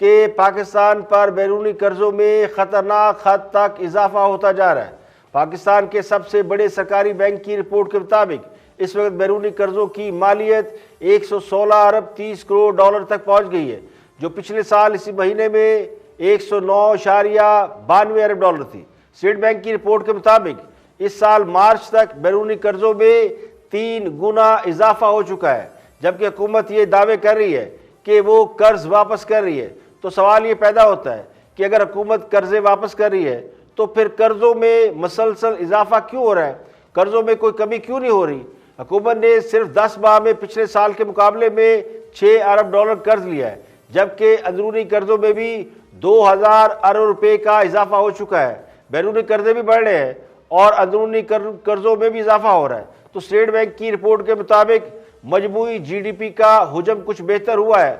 کہ پاکستان پر بیرونی قرضوں میں خطرناک حد تک اضافہ ہوتا جا رہا ہے۔ پاکستان کے سب سے بڑے سرکاری بینک کی رپورٹ کے مطابق اس وقت بیرونی قرضوں کی مالیت 116 ارب 30 کروڑ ڈالر تک پہنچ گئی ہے، جو پچھلے سال اسی مہینے میں 109.92 ارب ڈالر تھی۔ اسٹیٹ بینک کی رپورٹ کے مطابق اس سال مارچ تک بیرونی قرضوں میں 3 گنا اضافہ ہو چکا ہے، جبکہ حکومت یہ دعوے کر رہی ہے کہ وہ قرض واپس کر رہی ہے۔ تو سوال یہ پیدا ہوتا ہے کہ اگر حکومت قرضے واپس کر رہی ہے تو پھر قرضوں میں مسلسل اضافہ کیوں ہو رہا ہے؟ قرضوں میں کوئی کمی کیوں نہیں ہو رہی؟ حکومت نے صرف 10 ماہ میں پچھلے سال کے مقابلے میں 6 ارب ڈالر قرض لیا ہے، جبکہ اندرونی قرضوں میں بھی 2000 ارب روپے کا اضافہ ہو چکا ہے۔ بیرونی قرضے بھی بڑھ رہے ہیں اور اندرونی قرضوں میں بھی اضافہ ہو رہا ہے۔ تو اسٹیٹ بینک کی رپورٹ کے مطابق مجموعی جی ڈی پی کا حجم کچھ بہتر ہوا ہے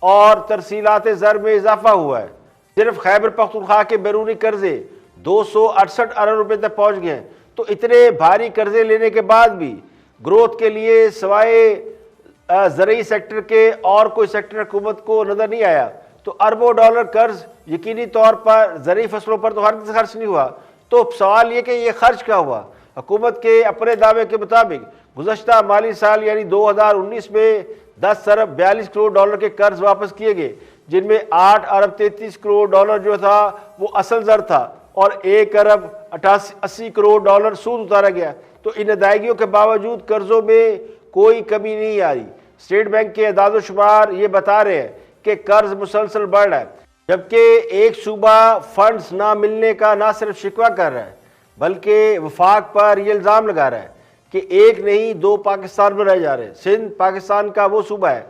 اور ترسیلات زر میں اضافہ ہوا ہے۔ صرف خیبر پختونخوا کے بیرونی قرضے 268 ارب روپے تک پہنچ گئے ہیں۔ تو اتنے بھاری قرضے لینے کے بعد بھی گروتھ کے لیے سوائے زرعی سیکٹر کے اور کوئی سیکٹر حکومت کو نظر نہیں آیا۔ تو اربوں ڈالر قرض یقینی طور پر زرعی فصلوں پر تو ہرگز خرچ نہیں ہوا۔ تو سوال یہ کہ یہ خرچ کیا ہوا؟ حکومت کے اپنے دعوے کے مطابق گزشتہ مالی سال یعنی 2019 میں 10 ارب 42 کروڑ ڈالر کے قرض واپس کیے گئے، جن میں 8 ارب 33 کروڑ ڈالر جو تھا وہ اصل زر تھا اور 1 ارب 80 کروڑ ڈالر سود اتارا گیا۔ تو ان ادائیگیوں کے باوجود قرضوں میں کوئی کمی نہیں آ رہی۔ اسٹیٹ بینک کے اعداد و شمار یہ بتا رہے ہیں کہ قرض مسلسل بڑھ رہا ہے، جبکہ ایک صوبہ فنڈز نہ ملنے کا نہ صرف شکوہ کر رہا ہے بلکہ وفاق پر یہ الزام لگا رہا ہے کہ ایک نہیں 2 پاکستان بنائے جا رہے ہیں۔ سندھ پاکستان کا وہ صوبہ ہے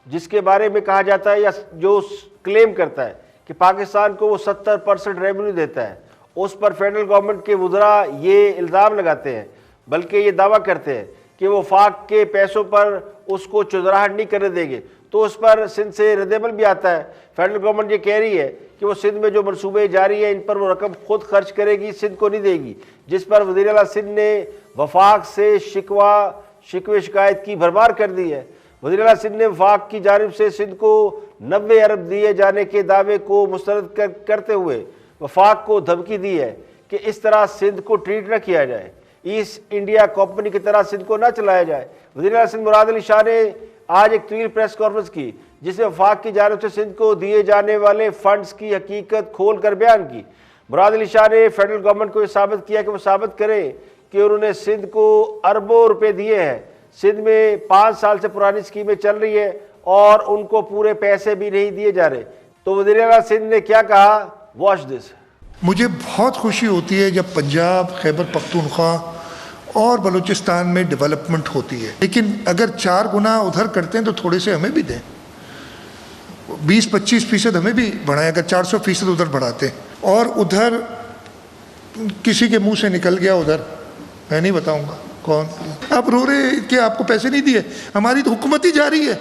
جس کے بارے میں کہا جاتا ہے یا جو کلیم کرتا ہے کہ پاکستان کو وہ 70% ریونیو دیتا ہے، اس پر فیڈرل گورنمنٹ کے وزراء یہ الزام لگاتے ہیں، بلکہ یہ دعویٰ کرتے ہیں کہ وہ وفاق کے پیسوں پر اس کو چودراہٹ نہیں کرنے دیں گے۔ تو اس پر سندھ سے رد عمل بھی آتا ہے۔ فیڈرل گورنمنٹ یہ کہہ رہی ہے کہ وہ سندھ میں جو منصوبے جاری ہیں ان پر وہ رقم خود خرچ کرے گی، سندھ کو نہیں دے گی، جس پر وزیر اعلیٰ سندھ نے وفاق سے شکوے شکایت کی بھرمار کر دی ہے۔ وزیر اعلیٰ سندھ نے وفاق کی جانب سے سندھ کو 90 ارب دیے جانے کے دعوے کو مسترد کرتے ہوئے وفاق کو دھمکی دی ہے کہ اس طرح سندھ کو ٹریٹ نہ کیا جائے، ایسٹ انڈیا کمپنی کی طرح سندھ کو نہ چلایا جائے۔ وزیر اعلیٰ سندھ مراد علی شاہ نے آج ایک طویل پریس کانفرنس کی جس میں وفاق کی جانب سے سندھ کو دیے جانے والے فنڈز کی حقیقت کھول کر بیان کی۔ مراد علی شاہ نے فیڈرل گورنمنٹ کو یہ ثابت کیا کہ وہ ثابت کریں کہ انہوں نے سندھ کو اربوں روپے دیے ہیں۔ سندھ میں 5 سال سے پرانی اسکیمیں چل رہی ہے اور ان کو پورے پیسے بھی نہیں دیے جا رہے۔ تو وزیر اعلیٰ سندھ نے کیا کہا، واچ دس۔ مجھے بہت خوشی ہوتی ہے جب پنجاب، خیبر پختونخوا اور بلوچستان میں ڈیولپمنٹ ہوتی ہے، لیکن اگر 4 گنا ادھر کرتے ہیں تو تھوڑے سے ہمیں بھی دیں، 20-25% ہمیں بھی بڑھائیں۔ اگر 400% ادھر بڑھاتے اور ادھر کسی کے منہ سے نکل گیا، ادھر میں نہیں بتاؤں گا کون، آپ رو رہے کہ آپ کو پیسے نہیں دیے، ہماری تو حکومت ہی جاری ہے،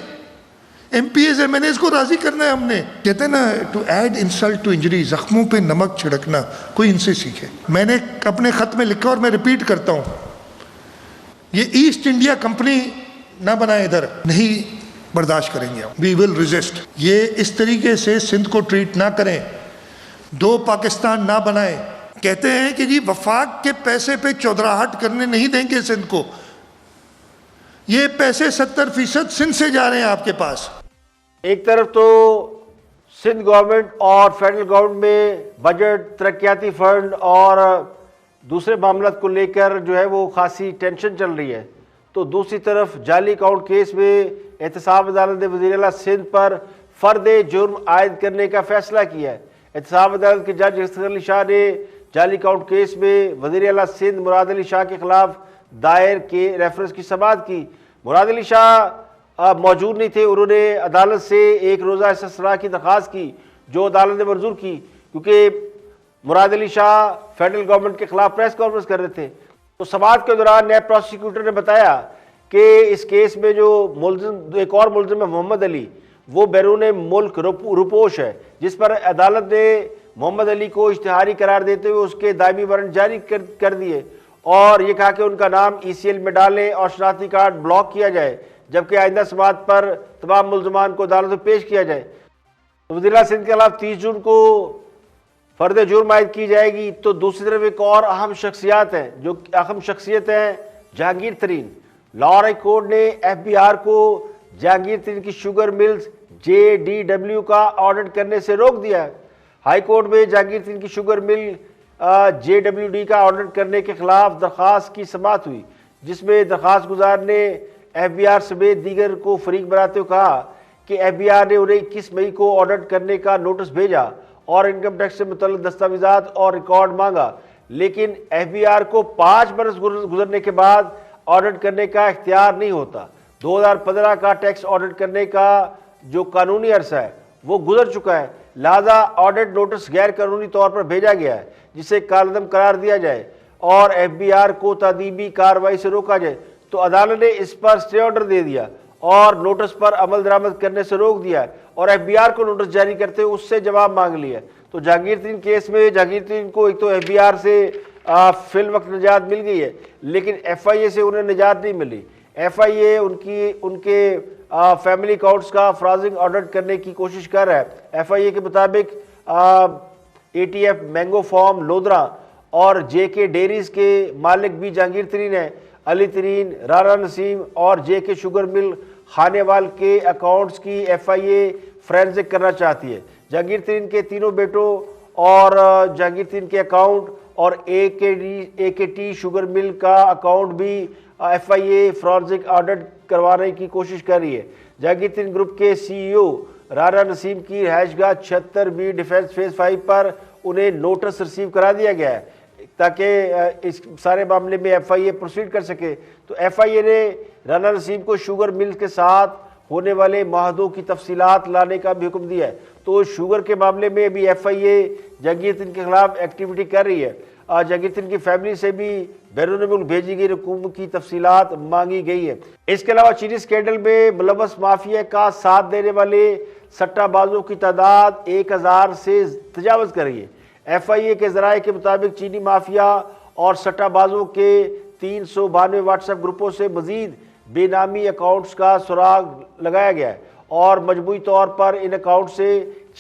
M P As M N As کو راضی کرنا ہے ہم نے۔ کہتے ہیں نا to add insult to injury, زخموں پہ نمک چھڑکنا، کوئی ان سے سیکھے۔ میں نے اپنے خط میں لکھا اور میں ریپیٹ کرتا ہوں، یہ ایسٹ انڈیا کمپنی نہ بنائے، ادھر نہیں برداشت کریں گے ہم، وی ول ریزسٹ۔ یہ اس طریقے سے سندھ کو ٹریٹ نہ کریں، 2 پاکستان نہ بنائیں۔ کہتے ہیں کہ جی وفاق کے پیسے پہ چودراہٹ کرنے نہیں دیں گے سندھ کو، یہ پیسے 70% سندھ سے جا رہے ہیں آپ کے پاس۔ ایک طرف تو سندھ گورنمنٹ اور فیڈرل گورنمنٹ میں بجٹ، ترقیاتی فنڈ اور دوسرے معاملات کو لے کر جو ہے وہ خاصی ٹینشن چل رہی ہے، تو دوسری طرف جعلی اکاؤنٹ کیس میں احتساب عدالت نے وزیر اعلیٰ سندھ پر فرد جرم عائد کرنے کا فیصلہ کیا ہے۔ احتساب عدالت کے جج اختر علی شاہ نے جعلی اکاؤنٹ کیس میں وزیر اعلیٰ سندھ مراد علی شاہ کے خلاف دائر کے ریفرنس کی سماعت کی۔ مراد علی شاہ موجود نہیں تھے، انہوں نے عدالت سے ایک روزہ استثناء کی درخواست کی جو عدالت نے منظور کی، کیونکہ مراد علی شاہ فیڈرل گورنمنٹ کے خلاف پریس کانفرنس کر رہے تھے۔ تو سماعت کے دوران نیب پروسیکیوٹر نے بتایا کہ اس کیس میں جو ایک اور ملزم ہے محمد علی، وہ بیرون ملک روپوش ہے، جس پر عدالت نے محمد علی کو اشتہاری قرار دیتے ہوئے اس کے دائمی وارنٹ جاری کر دیے اور یہ کہا کہ ان کا نام ای سی ایل میں ڈالیں اور شناختی کارڈ بلاک کیا جائے، جبکہ آئندہ سماعت پر تمام ملزمان کو عدالت میں پیش کیا جائے۔ وزیر سندھ کے خلاف 30 جون کو فرد جرم عائد کی جائے گی، تو دوسری طرف ایک اور اہم شخصیت ہیں جہانگیر ترین۔ لاہور ہائی کورٹ نے ایف بی آر کو جہانگیر ترین کی شوگر ملز JDW کا آڈٹ کرنے سے روک دیا ہے۔ ہائی کورٹ میں جہانگیر ترین کی شوگر مل JWD کا آڈٹ کرنے کے خلاف درخواست کی سماعت ہوئی، جس میں درخواست گزار نے FBI سمیت دیگر کو فریق بناتے ہوئے کہا کہ FBI نے انہیں 21 مئی کو آڈٹ کرنے کا نوٹس بھیجا اور انکم ٹیکس سے متعلق دستاویزات اور ریکارڈ مانگا، لیکن FBI کو 5 برس گزرنے کے بعد آڈٹ کرنے کا اختیار نہیں ہوتا۔ 2015 کا ٹیکس آڈٹ کرنے کا جو قانونی عرصہ ہے وہ گزر چکا ہے، لہذا آڈٹ نوٹس غیر قانونی طور پر بھیجا گیا ہے، جسے کالعدم قرار دیا جائے اور FBI کو تادیبی کارروائی سے روکا جائے۔ تو عدالت نے اس پر اسٹے آرڈر دے دیا اور نوٹس پر عمل درآمد کرنے سے روک دیا اور FBI کو نوٹس جاری کرتے ہوئے اس سے جواب مانگ لیا۔ تو جہانگیر ترین کیس میں جہانگیر ترین کو ایک تو FBI سے فی الوقت نجات مل گئی ہے، لیکن FIA سے انہیں نجات نہیں ملی۔ FIA ان کے فیملی اکاؤنٹس کا فرازنگ آڈٹ کرنے کی کوشش کر رہا ہے۔ FIA کے مطابق ATF مینگو فارم لودرا اور JK ڈیریز کے مالک بھی جہانگیر ترین ہیں۔ علی ترین، رانا نسیم اور JK شوگر مل خانے وال کے اکاؤنٹس کی FIA فرینزک کرنا چاہتی ہے۔ جہانگیر ترین کے تینوں بیٹوں اور جہانگیر ترین کے اکاؤنٹ اور AKT شوگر مل کا اکاؤنٹ بھی FIA فرینزک آڈٹ کروانے کی کوشش کر رہی ہے۔ جہانگیر ترین گروپ کے CEO رانا نسیم کی رہائش گاہ 76B ڈیفنس فیز 5 پر انہیں نوٹس ریسیو کرا دیا گیا ہے تاکہ اس سارے معاملے میں FIA پروسیڈ کر سکے۔ تو FIA نے رانا نسیم کو شوگر مل کے ساتھ ہونے والے معاہدوں کی تفصیلات لانے کا بھی حکم دیا ہے۔ تو شوگر کے معاملے میں بھی FIA جہانگیر ترین کے خلاف ایکٹیویٹی کر رہی ہے۔ جہانگیر ترین کی فیملی سے بھی بیرون ملک بھیجی گئی رقوم کی تفصیلات مانگی گئی ہے۔ اس کے علاوہ چینی اسکینڈل میں ملوث مافیا کا ساتھ دینے والے سٹہ بازوں کی تعداد 1000 سے تجاوز کر رہی ہے۔ FIA کے ذرائع کے مطابق چینی مافیا اور سٹہ بازوں کے 392 واٹس ایپ گروپوں سے مزید بے نامی اکاؤنٹس کا سراغ لگایا گیا ہے اور مجموعی طور پر ان اکاؤنٹ سے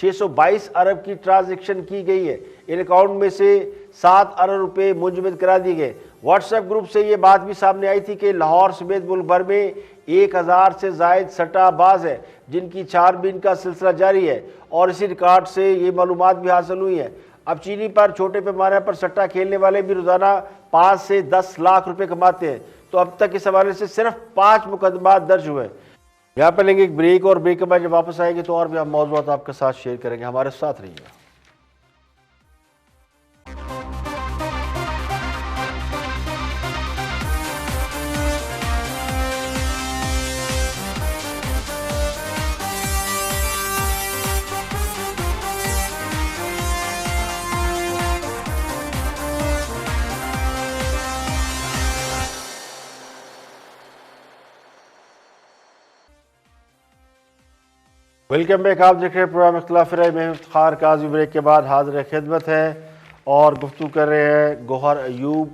622 ارب کی ٹرانزیکشن کی گئی ہے۔ ان اکاؤنٹ میں سے 7 ارب روپے منجمد کرا دیے گئے۔ واٹس ایپ گروپ سے یہ بات بھی سامنے آئی تھی کہ لاہور سمیت ملک بھر میں 1000 سے زائد سٹہ باز ہیں جن کی چھان بین کا سلسلہ جاری ہے اور اسی ریکارڈ سے یہ معلومات بھی حاصل ہوئی ہیں۔ اب چینی پر چھوٹے پیمانے پر سٹہ کھیلنے والے بھی روزانہ 5 سے 10 لاکھ روپے کماتے ہیں۔ تو اب تک اس حوالے سے صرف 5 مقدمات درج ہوئے۔ یہاں پہ لیں گے ایک بریک اور بریک کے بعد جب واپس آئیں گے تو اور بھی ہم موضوعات آپ کے ساتھ شیئر کریں گے۔ ہمارے ساتھ رہیے۔ ویلکم بیک، آپ دیکھ رہے ہیں پروگرام اختلاف رائے میں افتخار کاظمی۔ بریک کے بعد حاضر خدمت ہے اور گفتگو کر رہے ہیں گوہر ایوب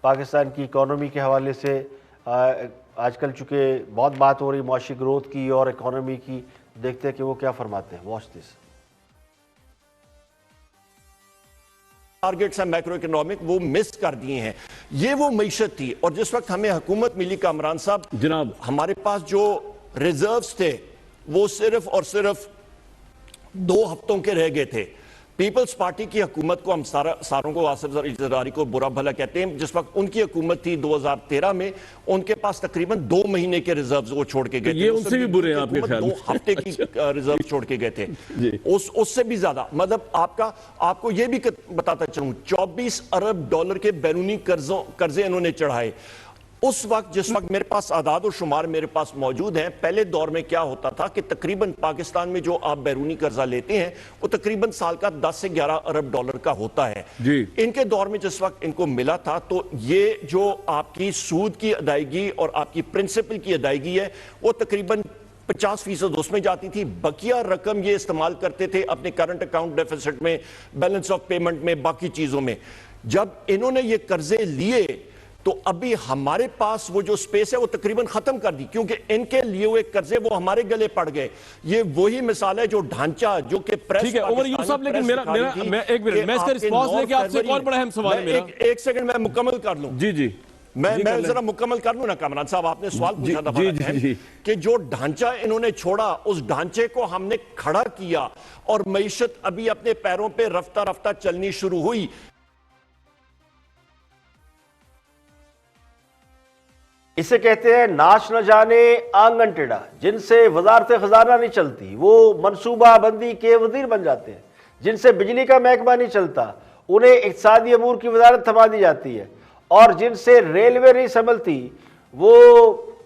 پاکستان کی اکانومی کے حوالے سے۔ آج کل چونکہ بہت بات ہو رہی معاشی گروتھ کی اور اکانومی کی، دیکھتے ہیں کہ وہ کیا فرماتے ہیں۔ Watch this. ٹارگیٹس ہیں میکرو اکنامک وہ مس کر دیے ہیں۔ یہ وہ معیشت تھی اور جس وقت ہمیں حکومت ملی کامران صاحب جناب، ہمارے پاس جو ریزروز تھے وہ صرف اور صرف 2 ہفتوں کے رہ گئے تھے۔ پیپلز پارٹی کی حکومت کو ہم ساروں کو آصف زرداری کو برا بھلا کہتے ہیں، جس وقت ان کی حکومت تھی 2013 میں ان کے پاس تقریباً 2 مہینے کے ریزروز وہ چھوڑ کے گئے تھے۔ یہ ان سے بھی برے ہیں آپ کے خیال میں؟ 2 ہفتے کی ریزروز چھوڑ کے گئے تھے، اس سے بھی زیادہ۔ مطلب آپ کو یہ بھی بتاتا چلوں 24 ارب ڈالر کے بیرونی قرضے انہوں نے چڑھائے۔ اس وقت جس وقت میرے پاس اعداد و شمار میرے پاس موجود ہیں، پہلے دور میں کیا ہوتا تھا کہ تقریباً پاکستان میں جو آپ بیرونی قرضہ لیتے ہیں وہ تقریباً سال کا 10 سے 11 ارب ڈالر کا ہوتا ہے۔ ان کے دور میں جس وقت ان کو ملا تھا تو یہ جو آپ کی سود کی ادائیگی اور آپ کی پرنسپل کی ادائیگی ہے وہ تقریباً 50% اس میں جاتی تھی۔ بقیہ رقم یہ استعمال کرتے تھے اپنے کرنٹ اکاؤنٹ ڈیفیسٹ میں، بیلنس آف پیمنٹ میں، باقی چیزوں میں۔ جب انہوں نے یہ قرضے لیے تو ابھی ہمارے پاس وہ جو سپیس ہے وہ تقریباً ختم کر دی، کیونکہ ان کے لیے ہوئے قرضے وہ ہمارے گلے پڑ گئے. یہ وہی مثال ہے جو ڈھانچہ جو کہ پریس ٹھیک ہے عمر یونس صاحب، لیکن میں ایک منٹ میں اس کا رسپانس لے کے آپ سے ایک اور بڑا اہم سوال ہے میرا. ایک سیکنڈ میں مکمل کر لوں. جی میں ذرا مکمل کر لوں نا کامران صاحب، آپ نے سوال پوچھا تھا کہ جو ڈھانچہ انہوں نے چھوڑا اس ڈھانچے کو ہم نے کھڑا کیا اور معیشت ابھی اپنے پیروں پہ رفتہ رفتہ چلنی شروع ہوئی. اسے کہتے ہیں ناچ نہ جانے آنگن ٹیڑھا. جن سے وزارت خزانہ نہیں چلتی وہ منصوبہ بندی کے وزیر بن جاتے ہیں. جن سے بجلی کا محکمہ نہیں چلتا انہیں اقتصادی امور کی وزارت تھما دی جاتی ہے. اور جن سے ریلوے نہیں سنبھلتی وہ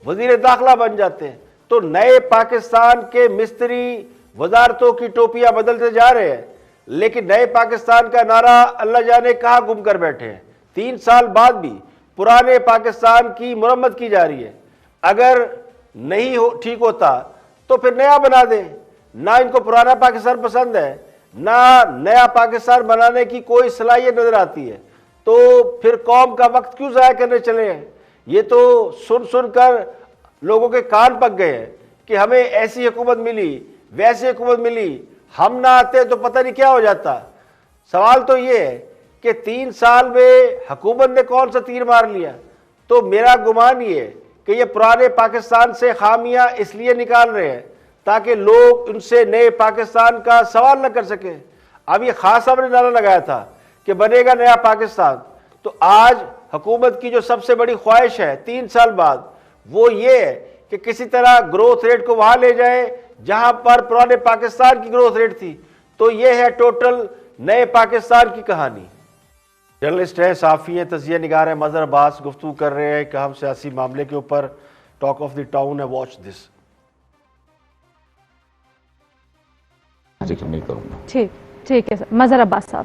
وزیر داخلہ بن جاتے ہیں. تو نئے پاکستان کے مستری وزارتوں کی ٹوپیاں بدلتے جا رہے ہیں، لیکن نئے پاکستان کا نعرہ اللہ جانے کہاں گم کر بیٹھے ہیں. 3 سال بعد بھی پرانے پاکستان کی مرمت کی جا رہی ہے. اگر نہیں ٹھیک ہوتا تو پھر نیا بنا دیں. نہ ان کو پرانا پاکستان پسند ہے، نہ نیا پاکستان بنانے کی کوئی صلاحیت نظر آتی ہے. تو پھر قوم کا وقت کیوں ضائع کرنے چلے ہیں؟ یہ تو سن کر لوگوں کے کان پک گئے ہیں کہ ہمیں ایسی حکومت ملی، ویسی حکومت ملی، ہم نہ آتے تو پتہ نہیں کیا ہو جاتا. سوال تو یہ ہے کہ 3 سال میں حکومت نے کون سا تیر مار لیا؟ تو میرا گمان یہ ہے کہ یہ پرانے پاکستان سے خامیاں اس لیے نکال رہے ہیں تاکہ لوگ ان سے نئے پاکستان کا سوال نہ کر سکیں. اب یہ خاص صاحب نے نعرہ لگایا تھا کہ بنے گا نیا پاکستان. تو آج حکومت کی جو سب سے بڑی خواہش ہے 3 سال بعد وہ یہ ہے کہ کسی طرح گروتھ ریٹ کو وہاں لے جائے جہاں پر پرانے پاکستان کی گروتھ ریٹ تھی. تو یہ ہے ٹوٹل نئے پاکستان کی کہانی. جرنلسٹ ہیں، صحافی ہیں، تجزیہ نگار ہیں مظہر عباس گفتگو کر رہے ہیں کہ ہم سیاسی معاملے کے اوپر. ٹاک آف دی ٹاؤن ہے، واچ دس. ٹھیک ہے مظہر عباس صاحب.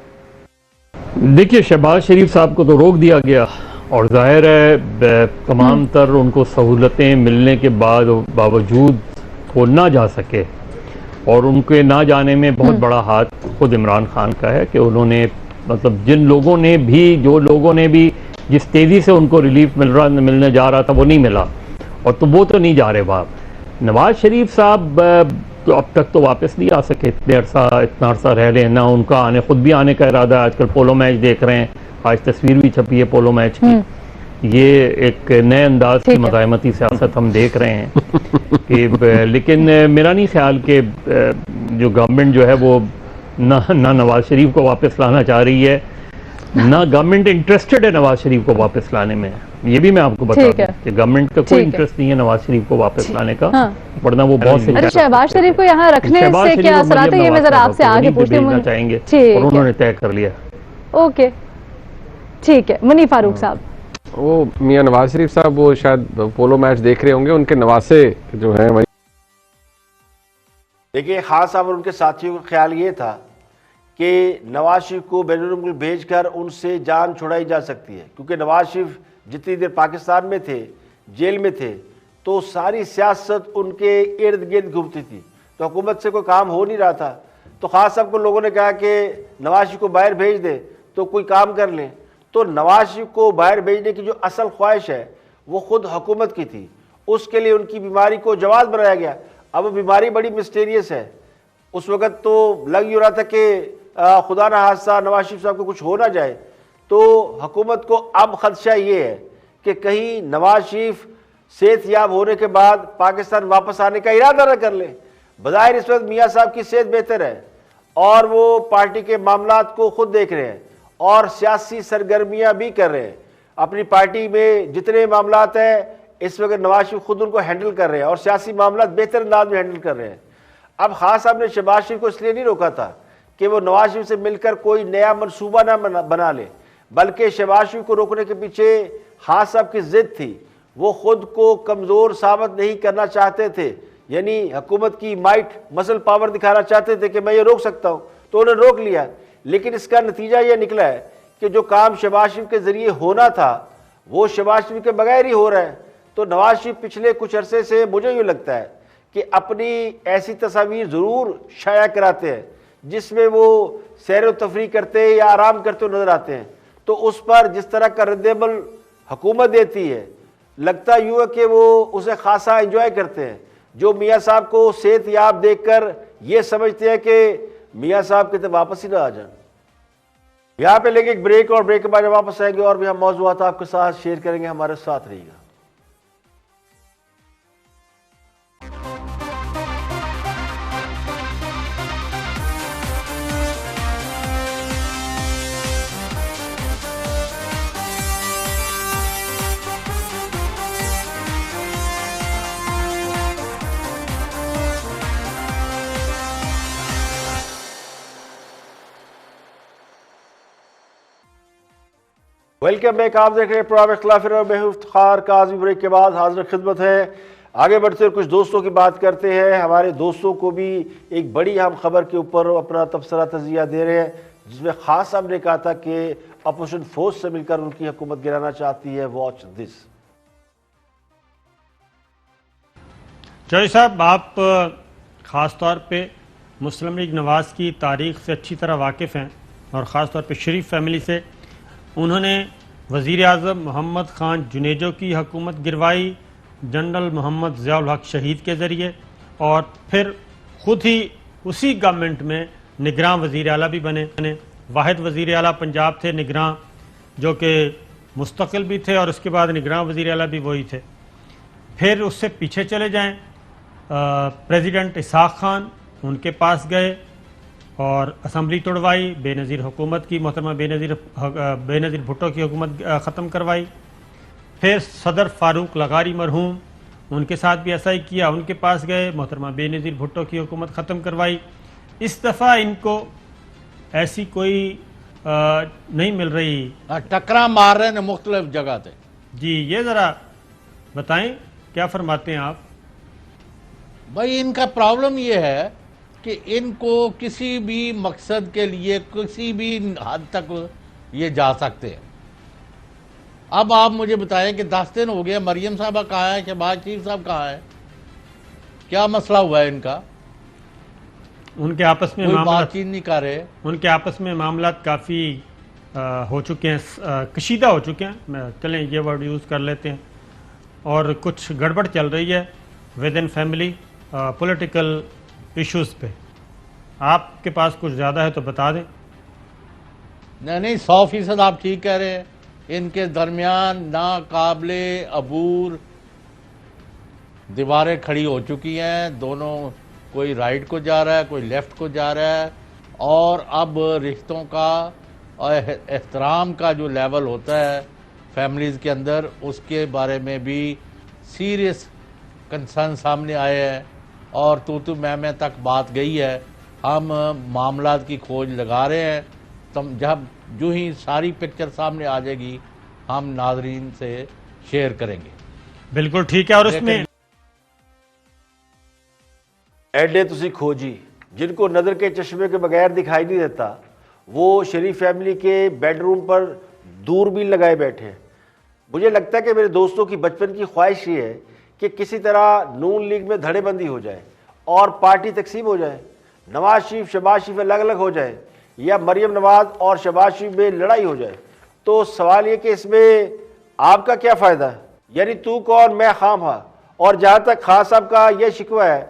دیکھیے شہباز شریف صاحب کو تو روک دیا گیا اور ظاہر ہے تمام تر ان کو سہولتیں ملنے کے باوجود وہ نہ جا سکے، اور ان کے نہ جانے میں بہت بڑا ہاتھ خود عمران خان کا ہے کہ انہوں نے مطلب جو لوگوں نے بھی جس تیزی سے ان کو ریلیف ملنے جا رہا تھا وہ نہیں ملا، اور تو وہ تو نہیں جا رہے وہاں. نواز شریف صاحب تو اب تک تو واپس نہیں آ سکے، اتنا عرصہ رہ رہے ہیں، نہ ان کا خود بھی آنے کا ارادہ ہے. آج کل پولو میچ دیکھ رہے ہیں، آج تصویر بھی چھپی ہے پولو میچ کی. یہ ایک نئے انداز کی مزاحمتی سیاست ہم دیکھ رہے ہیں لیکن میرا نہیں خیال کہ جو گورنمنٹ جو ہے وہ نہ نواز شریف کو واپس لانا چاہ رہی ہے، نہ گورنمنٹ انٹرسٹڈ ہے نواز شریف کو واپس لانے میں. یہ بھی میں آپ کو بتا دوں کہ گورنمنٹ کا کوئی انٹرسٹ نہیں ہے نواز شریف کو واپس لانے کا، ورنہ وہ بہت سے شہباز شریف کو یہاں رکھنے سے کیا اثرات ہیں یہ میں ذرا آپ سے آگے پوچھنا چاہیں گے اور انہوں نے طے کر لیا. اوکے ٹھیک ہے. منی فاروق صاحب. وہ میاں نواز شریف صاحب وہ شاید پولو میچ دیکھ رہے ہوں گے، ان کے نواسے جو ہیں وہی. دیکھیے خاص صاحب اور ان کے ساتھیوں کا خیال یہ تھا کہ نواز شریف کو بین الملک بھیج کر ان سے جان چھڑائی جا سکتی ہے، کیونکہ نواز شریف جتنی دیر پاکستان میں تھے، جیل میں تھے، تو ساری سیاست ان کے ارد گرد گھومتی تھی، تو حکومت سے کوئی کام ہو نہیں رہا تھا. تو خاص صاحب کو لوگوں نے کہا کہ نواز شریف کو باہر بھیج دے تو کوئی کام کر لیں. تو نواز شریف کو باہر بھیجنے کی جو اصل خواہش ہے وہ خود حکومت کی تھی. اس کے لیے ان کی بیماری کو جواز بنایا گیا. اب وہ بیماری بڑی مسٹیریس ہے. اس وقت تو لگ ہی رہا تھا کہ خدا نہ خواستہ نواز شریف صاحب کو کچھ ہو نہ جائے. تو حکومت کو اب خدشہ یہ ہے کہ کہیں نواز شریف صحت یاب ہونے کے بعد پاکستان واپس آنے کا ارادہ نہ کر لیں. بظاہر اس وقت میاں صاحب کی صحت بہتر ہے اور وہ پارٹی کے معاملات کو خود دیکھ رہے ہیں اور سیاسی سرگرمیاں بھی کر رہے ہیں. اپنی پارٹی میں جتنے معاملات ہیں اس وقت نواز شریف خود ان کو ہینڈل کر رہے ہیں اور سیاسی معاملات بہتر انداز میں ہینڈل کر رہے ہیں. اب خاص صاحب نے شہباز شریف کو اس لیے نہیں روکا تھا کہ وہ نواز شریف سے مل کر کوئی نیا منصوبہ نہ بنا لے، بلکہ شہباز شریف کو روکنے کے پیچھے خاص صاحب کی ضد تھی. وہ خود کو کمزور ثابت نہیں کرنا چاہتے تھے، یعنی حکومت کی مائٹ مسل پاور دکھانا چاہتے تھے کہ میں یہ روک سکتا ہوں، تو انہوں نے روک لیا. لیکن اس کا نتیجہ یہ نکلا ہے کہ جو کام شہباز شریف کے ذریعے ہونا تھا وہ شہباز شریف کے بغیر ہی ہو رہا ہے. تو نواز شریف پچھلے کچھ عرصے سے مجھے یہ لگتا ہے کہ اپنی ایسی تصاویر ضرور شائع کراتے ہیں جس میں وہ سیر و تفریح کرتے یا آرام کرتے نظر آتے ہیں. تو اس پر جس طرح کا رد عمل حکومت دیتی ہے، لگتا یوں ہے کہ وہ اسے خاصا انجوائے کرتے ہیں، جو میاں صاحب کو صحت یاب دیکھ کر یہ سمجھتے ہیں کہ میاں صاحب کہتے واپس ہی نہ آ جائیں۔ یہاں پہ لیں گے ایک بریک، اور بریک کے بعد واپس آئیں گے اور بھی ہم موضوعات آپ کے ساتھ شیئر کریں گے، ہمارے ساتھ رہیے گا۔ ویلکم بیک، آپ دیکھ رہے ہیں پروگرام اختلاف رائے، میں ہوں افتخار کاظمی۔ بریک کے بعد حاضر خدمت ہے، آگے بڑھتے ہوئے کچھ دوستوں کی بات کرتے ہیں۔ ہمارے دوستوں کو بھی ایک بڑی اہم خبر کے اوپر اپنا تبصرہ تجزیہ دے رہے ہیں، جس میں خاص ہم نے کہا تھا کہ اپوزیشن فورس سے مل کر ان کی حکومت گرانا چاہتی ہے۔ Watch this. چوہدری صاحب، آپ خاص طور پہ مسلم لیگ نواز کی تاریخ سے اچھی طرح واقف ہیں، اور خاص طور پہ شریف فیملی سے۔ انہوں نے وزیر اعظم محمد خان جنیجو کی حکومت گروائی جنرل محمد ضیاء الحق شہید کے ذریعے، اور پھر خود ہی اسی گورنمنٹ میں نگراں وزیر اعلیٰ بھی بنے۔ واحد وزیر اعلیٰ پنجاب تھے نگراں، جو کہ مستقل بھی تھے، اور اس کے بعد نگراں وزیر اعلیٰ بھی وہی تھے۔ پھر اس سے پیچھے چلے جائیں، پریزیڈنٹ اسحاق خان، ان کے پاس گئے اور اسمبلی توڑوائی، بے نظیر حکومت کی، محترمہ بے نظیر بھٹو کی حکومت ختم کروائی۔ پھر صدر فاروق لغاری مرحوم، ان کے ساتھ بھی ایسا ہی کیا، ان کے پاس گئے، محترمہ بے نظیر بھٹو کی حکومت ختم کروائی۔ اس دفعہ ان کو ایسی کوئی نہیں مل رہی، ٹکرا مار رہے ہیں مختلف جگہ تے۔ جی یہ ذرا بتائیں کیا فرماتے ہیں آپ؟ بھائی ان کا پرابلم یہ ہے کہ ان کو کسی بھی مقصد کے لیے کسی بھی حد تک یہ جا سکتے ہیں۔ اب آپ مجھے بتائیں کہ 10 دن ہو گیا، مریم صاحبہ کہاں ہے، شہباز شریف صاحب کہاں ہے، کیا مسئلہ ہوا ہے ان کا؟ ان کے آپس میں کوئی بات معاملات چیت نہیں کر رہے۔ ان کے آپس میں معاملات کافی ہو چکے ہیں، کشیدہ ہو چکے ہیں، چلیں یہ ورڈ یوز کر لیتے ہیں، اور کچھ گڑبڑ چل رہی ہے with in family political issues پہ۔ آپ کے پاس کچھ زیادہ ہے تو بتا دیں۔ نہیں 100% آپ ٹھیک کہہ رہے ہیں، ان کے درمیان ناقابل عبور دیواریں کھڑی ہو چکی ہیں، دونوں کوئی رائٹ کو جا رہا ہے، کوئی لیفٹ کو جا رہا ہے، اور اب رشتوں کا اور احترام کا جو لیول ہوتا ہے فیملیز کے اندر، اس کے بارے میں بھی سیریس کنسرن سامنے آئے ہیں، اور تو میں تک بات گئی ہے۔ ہم معاملات کی کھوج لگا رہے ہیں، جب جو ہی ساری پکچر سامنے آ جائے گی ہم ناظرین سے شیئر کریں گے۔ بالکل ٹھیک ہے۔ اور اس میں ایڈے تسی کھوجی جن کو نظر کے چشمے کے بغیر دکھائی نہیں دیتا، وہ شریف فیملی کے بیڈ روم پر دوربین لگائے بیٹھے ہیں۔ مجھے لگتا ہے کہ میرے دوستوں کی بچپن کی خواہش یہ ہے کہ کسی طرح نون لیگ میں دھڑے بندی ہو جائے اور پارٹی تقسیم ہو جائے، نواز شریف شہباز شریف الگ الگ ہو جائے، یا مریم نواز اور شہباز شریف میں لڑائی ہو جائے۔ تو سوال یہ کہ اس میں آپ کا کیا فائدہ ہے؟ یعنی تو کون میں خام ہاں۔ اور جہاں تک خان صاحب کا یہ شکوہ ہے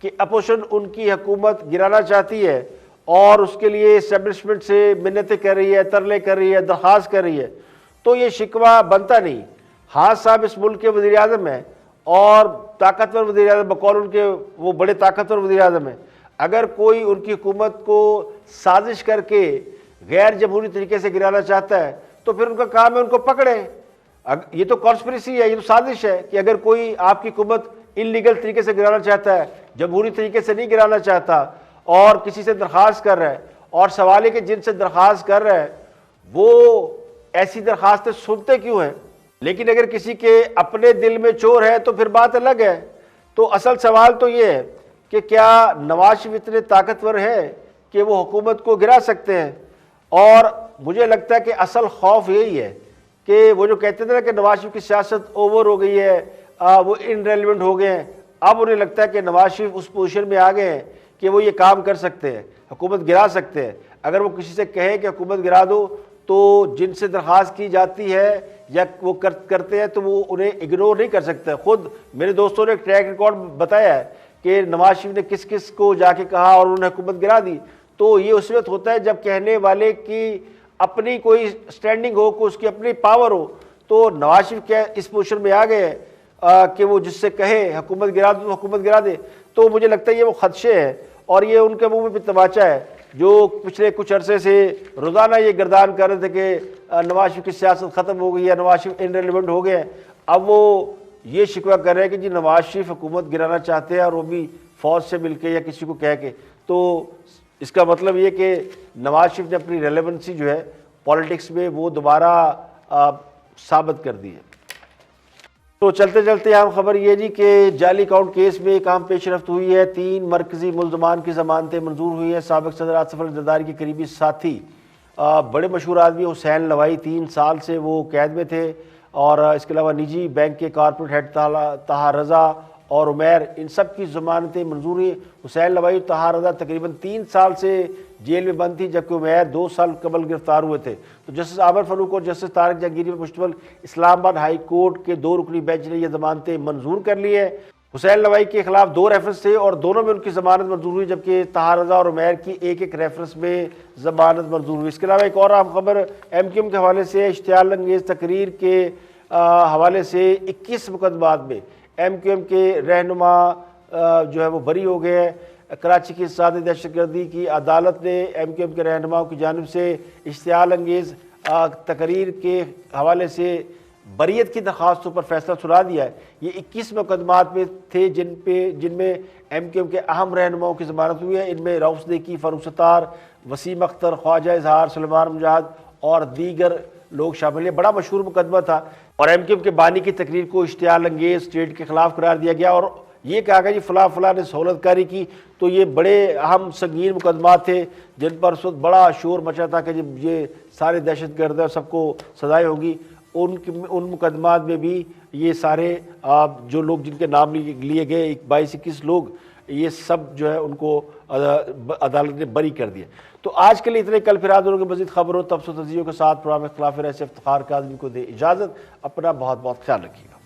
کہ اپوزیشن ان کی حکومت گرانا چاہتی ہے اور اس کے لیے اسٹیبلشمنٹ سے منتیں کر رہی ہے، ترلے کر رہی ہے، درخواست کر رہی ہے، تو یہ شکوہ بنتا نہیں۔ خان صاحب اس ملک کے وزیر اعظم ہیں اور طاقتور وزیر اعظم، بقول ان کے وہ بڑے طاقتور وزیر اعظم ہیں۔ اگر کوئی ان کی حکومت کو سازش کر کے غیر جمہوری طریقے سے گرانا چاہتا ہے تو پھر ان کا کام ہے ان کو پکڑیں۔ یہ تو کانسپریسی ہے، یہ تو سازش ہے کہ اگر کوئی آپ کی حکومت انلیگل طریقے سے گرانا چاہتا ہے، جمہوری طریقے سے نہیں گرانا چاہتا، اور کسی سے درخواست کر رہا ہے، اور سوال ہے کہ جن سے درخواست کر رہا ہے وہ ایسی درخواستیں سنتے کیوں ہیں؟ لیکن اگر کسی کے اپنے دل میں چور ہے تو پھر بات الگ ہے۔ تو اصل سوال تو یہ ہے کہ کیا نواز شریف اتنے طاقتور ہے کہ وہ حکومت کو گرا سکتے ہیں؟ اور مجھے لگتا ہے کہ اصل خوف یہی ہے کہ وہ جو کہتے تھے نا کہ نواز شریف کی سیاست اوور ہو گئی ہے، وہ انریلیونٹ ہو گئے ہیں، اب انہیں لگتا ہے کہ نواز شریف اس پوزیشن میں آ گئے ہیں کہ وہ یہ کام کر سکتے ہیں، حکومت گرا سکتے ہیں۔ اگر وہ کسی سے کہے کہ حکومت گرا دو تو جن سے درخواست کی جاتی ہے یا وہ کرتے ہیں تو وہ انہیں اگنور نہیں کر سکتے. خود میرے دوستوں نے ایک ٹریک ریکارڈ بتایا ہے کہ نواز شریف نے کس کس کو جا کے کہا اور انہوں نے حکومت گرا دی. تو یہ اس وقت ہوتا ہے جب کہنے والے کی اپنی کوئی سٹینڈنگ ہو, کوئی اس کی اپنی پاور ہو. تو نواز شریف کیا اس پوزیشن میں آ گئے ہیں کہ وہ جس سے کہے حکومت گرا دے تو حکومت گرا دے. تو مجھے لگتا ہے یہ وہ خدشے ہیں اور یہ ان کے منہ میں بھی تماچا ہے جو پچھلے کچھ عرصے سے روزانہ یہ گردان کر رہے تھے کہ نواز شریف کی سیاست ختم ہو گئی ہے, نواز شریف انریلیونٹ ہو گئے ہیں. اب وہ یہ شکوہ کر رہے ہیں کہ جی نواز شریف حکومت گرانا چاہتے ہیں اور وہ بھی فوج سے مل کے یا کسی کو کہہ کے. تو اس کا مطلب یہ کہ نواز شریف نے اپنی ریلیونسی جو ہے پالیٹکس میں وہ دوبارہ ثابت کر دی ہے. تو چلتے چلتے اہم خبر یہ جی کہ جعلی اکاؤنٹ کیس میں ایک اہم پیش رفت ہوئی ہے. 3 مرکزی ملزمان کی ضمانتیں منظور ہوئی ہیں. سابق صدر آصف علی زرداری کے قریبی ساتھی بڑے مشہور آدمی حسین لوائی 3 سال سے وہ قید میں تھے, اور اس کے علاوہ نجی بینک کے کارپوریٹ ہیڈ طاہر رضا اور عمیر, ان سب کی ضمانتیں منظور ہوئی. حسین لوائی اور طاہر رضا تقریباً 3 سال سے جیل میں بند تھی, جبکہ عمیر 2 سال قبل گرفتار ہوئے تھے. تو جسٹس عامر فاروق اور جسٹس طارق جہانگیری پر مشتمل اسلام آباد ہائی کورٹ کے 2 رکنی بینچ نے یہ ضمانتیں منظور کر لی ہیں. حسین لوائی کے خلاف 2 ریفرنس تھے اور دونوں میں ان کی ضمانت منظور ہوئی, جبکہ طاہر رضا اور عمیر کی ایک ریفرنس میں ضمانت منظور ہوئی. اس کے علاوہ ایک اور اہم خبر ایم کیو ایم کے حوالے سے اشتعال انگیز تقریر کے حوالے سے 21 مقدمات میں ایم کیو ایم کے رہنما جو ہے وہ بری ہو گئے ہیں. کراچی کی سازش دہشت گردی کی عدالت نے ایم کیو ایم کے رہنماؤں کی جانب سے اشتعال انگیز تقریر کے حوالے سے بریت کی درخواستوں پر فیصلہ سنا دیا ہے. یہ 21 مقدمات میں تھے جن میں ایم کیو ایم کے اہم رہنماؤں کی ضمانت ہوئی ہے. ان میں رؤف صدیقی, فاروق ستار, وسیم اختر, خواجہ اظہار, سلیمان مجاہد اور دیگر لوگ شامل ہیں. بڑا مشہور مقدمہ تھا اور ایم کیو ایم کے بانی کی تقریر کو اشتعال انگیز اسٹیٹ کے خلاف قرار دیا گیا اور یہ کہا گیا جی فلاں نے سہولت کاری کی. تو یہ بڑے اہم سنگین مقدمات تھے جن پر اس وقت بڑا شور مچا تھا کہ جب یہ سارے دہشت گرد ہیں سب کو سزائیں ہوگی. ان مقدمات میں بھی یہ سارے جو لوگ جن کے نام لیے گئے 22-21 لوگ, یہ سب جو ہے ان کو عدالت نے بری کر دیا. تو آج کے لیے اتنے, کل پھر دونوں کے مزید خبروں تبصروں تجزیوں کے ساتھ پروگرام اختلاف رائے سے افتخار کاظمی کو دے اجازت. اپنا بہت بہت خیال رکھیے گا.